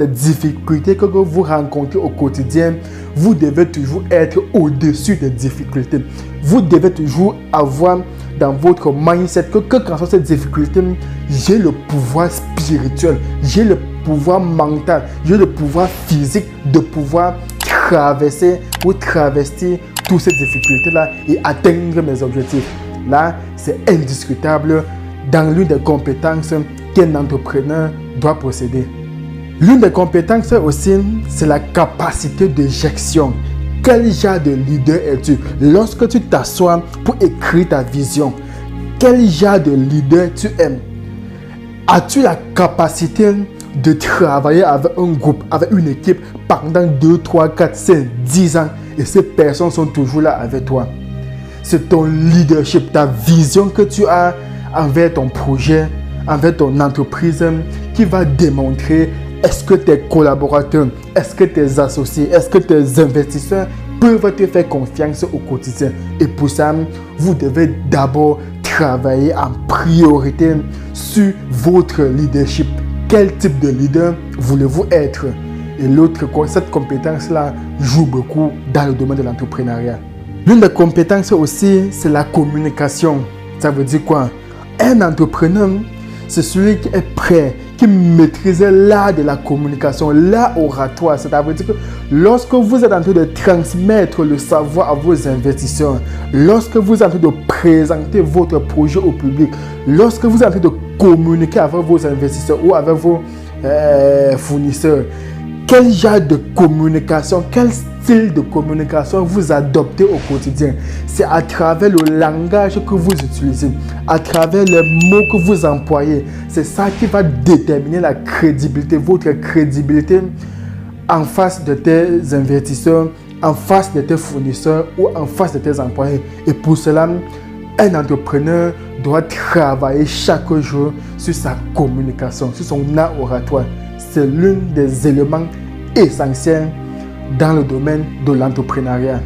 Les difficultés que vous rencontrez au quotidien, vous devez toujours être au-dessus des difficultés. Vous devez toujours avoir dans votre mindset que quand sont ces difficultés, j'ai le pouvoir spirituel, j'ai le pouvoir mental, j'ai le pouvoir physique de pouvoir traverser ou travestir toutes ces difficultés-là et atteindre mes objectifs. Là, c'est indiscutable dans l'une des compétences qu'un entrepreneur doit posséder. L'une des compétences aussi, c'est la capacité de gestion. Quel genre de leader es-tu? Lorsque tu t'assois pour écrire ta vision, quel genre de leader tu aimes? As-tu la capacité de travailler avec un groupe, avec une équipe pendant 2, 3, 4, 5, 10 ans et ces personnes sont toujours là avec toi? C'est ton leadership, ta vision que tu as envers ton projet, envers ton entreprise qui va démontrer est-ce que tes collaborateurs, est-ce que tes associés, est-ce que tes investisseurs peuvent te faire confiance au quotidien. Et pour ça, vous devez d'abord travailler en priorité sur votre leadership. Quel type de leader voulez-vous être? Et cette compétence-là joue beaucoup dans le domaine de l'entrepreneuriat. L'une des compétences aussi, c'est la communication. Ça veut dire quoi? Un entrepreneur, c'est celui qui est prêt, qui maîtrise l'art de la communication, l'art oratoire. C'est-à-dire que lorsque vous êtes en train de transmettre le savoir à vos investisseurs, lorsque vous êtes en train de présenter votre projet au public, lorsque vous êtes en train de communiquer avec vos investisseurs ou avec vos fournisseurs, quel genre de communication, quel style de communication vous adoptez au quotidien? C'est à travers le langage que vous utilisez, à travers les mots que vous employez. C'est ça qui va déterminer la crédibilité, votre crédibilité en face de tes investisseurs, en face de tes fournisseurs ou en face de tes employés. Et pour cela, un entrepreneur doit travailler chaque jour sur sa communication, sur son art oratoire. C'est l'un des éléments essentiels dans le domaine de l'entrepreneuriat.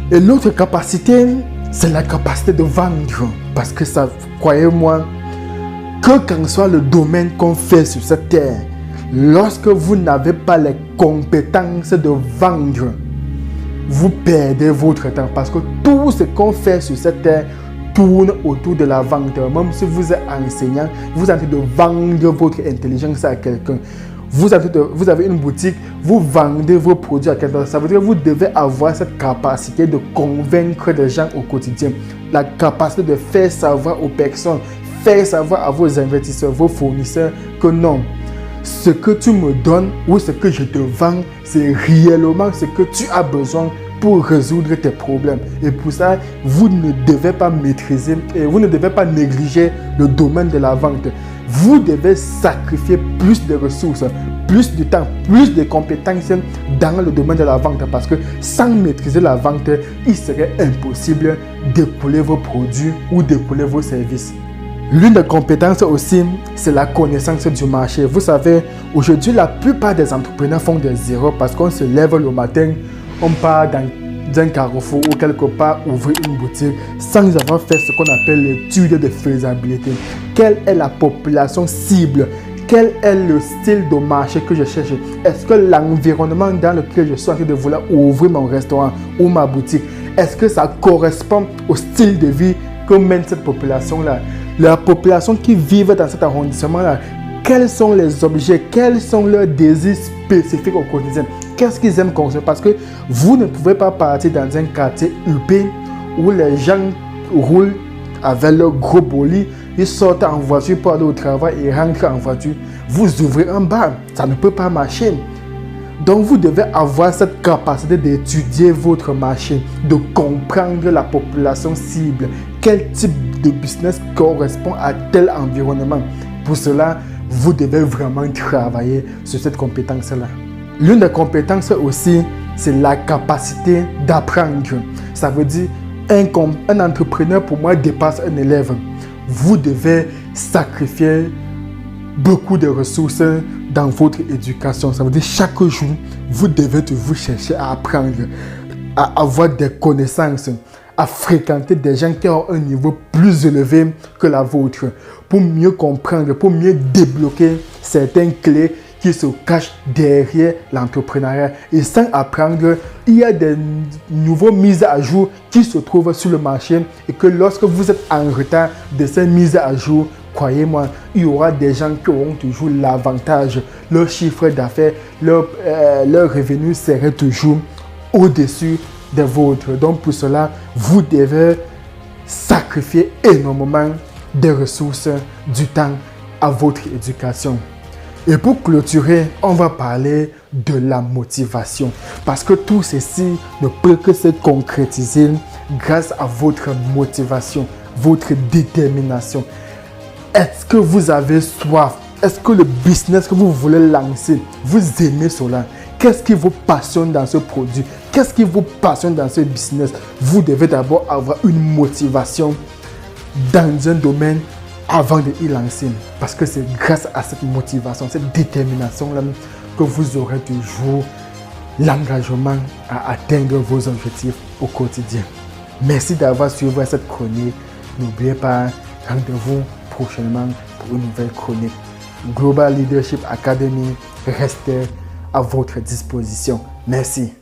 Et l'autre capacité, c'est la capacité de vendre. Parce que ça, croyez-moi, que qu'en soit le domaine qu'on fait sur cette terre, lorsque vous n'avez pas les compétences de vendre, vous perdez votre temps. Parce que tout ce qu'on fait sur cette terre tourne autour de la vente. Même si vous êtes enseignant, vous êtes en train de vendre votre intelligence à quelqu'un. Vous avez une boutique, vous vendez vos produits à quelqu'un. Ça veut dire que vous devez avoir cette capacité de convaincre les gens au quotidien. La capacité de faire savoir aux personnes, faire savoir à vos investisseurs, vos fournisseurs que non, ce que tu me donnes ou ce que je te vends, c'est réellement ce que tu as besoin pour résoudre tes problèmes. Et pour ça, vous ne devez pas maîtriser et vous ne devez pas négliger le domaine de la vente. Vous devez sacrifier plus de ressources, plus de temps, plus de compétences dans le domaine de la vente parce que sans maîtriser la vente, il serait impossible d'écouler vos produits ou d'écouler vos services. L'une des compétences aussi, c'est la connaissance du marché. Vous savez, aujourd'hui, la plupart des entrepreneurs font des erreurs parce qu'on se lève le matin, on part dans un carrefour ou quelque part ouvrir une boutique sans avoir fait ce qu'on appelle l'étude de faisabilité. Quelle est la population cible? Quel est le style de marché que je cherche? Est-ce que l'environnement dans lequel je suis en train de vouloir ouvrir mon restaurant ou ma boutique, est-ce que ça correspond au style de vie que mène cette population-là? La population qui vit dans cet arrondissement-là, quels sont les objets, quels sont leurs désirs spécifiques au quotidien? Qu'est-ce qu'ils aiment consommer? Parce que vous ne pouvez pas partir dans un quartier huppé où les gens roulent avec leur gros bolide, ils sortent en voiture pour aller au travail et rentrent en voiture. Vous ouvrez un bar, ça ne peut pas marcher. Donc vous devez avoir cette capacité d'étudier votre marché, de comprendre la population cible, quel type de business correspond à tel environnement. Pour cela, vous devez vraiment travailler sur cette compétence-là. L'une des compétences aussi, c'est la capacité d'apprendre. Ça veut dire, un entrepreneur pour moi dépasse un élève. Vous devez sacrifier beaucoup de ressources dans votre éducation. Ça veut dire chaque jour, vous devez toujours chercher à apprendre, à avoir des connaissances, à fréquenter des gens qui ont un niveau plus élevé que la vôtre pour mieux comprendre, pour mieux débloquer certaines clés qui se cachent derrière l'entrepreneuriat. Et sans apprendre, il y a des nouveaux mises à jour qui se trouvent sur le marché et que lorsque vous êtes en retard de ces mises à jour, croyez-moi, il y aura des gens qui auront toujours l'avantage. Leur chiffre d'affaires, leur revenu serait toujours au-dessus des vôtres. Donc pour cela, vous devez sacrifier énormément des ressources, du temps à votre éducation. Et pour clôturer, on va parler de la motivation. Parce que tout ceci ne peut que se concrétiser grâce à votre motivation, votre détermination. Est-ce que vous avez soif? Est-ce que le business que vous voulez lancer, vous aimez cela? Qu'est-ce qui vous passionne dans ce produit? Qu'est-ce qui vous passionne dans ce business? Vous devez d'abord avoir une motivation dans un domaine avant de y lancer. Parce que c'est grâce à cette motivation, cette détermination-là que vous aurez toujours l'engagement à atteindre vos objectifs au quotidien. Merci d'avoir suivi cette chronique. N'oubliez pas, rendez-vous prochainement pour une nouvelle chronique. Global Leadership Academy reste à votre disposition. Merci.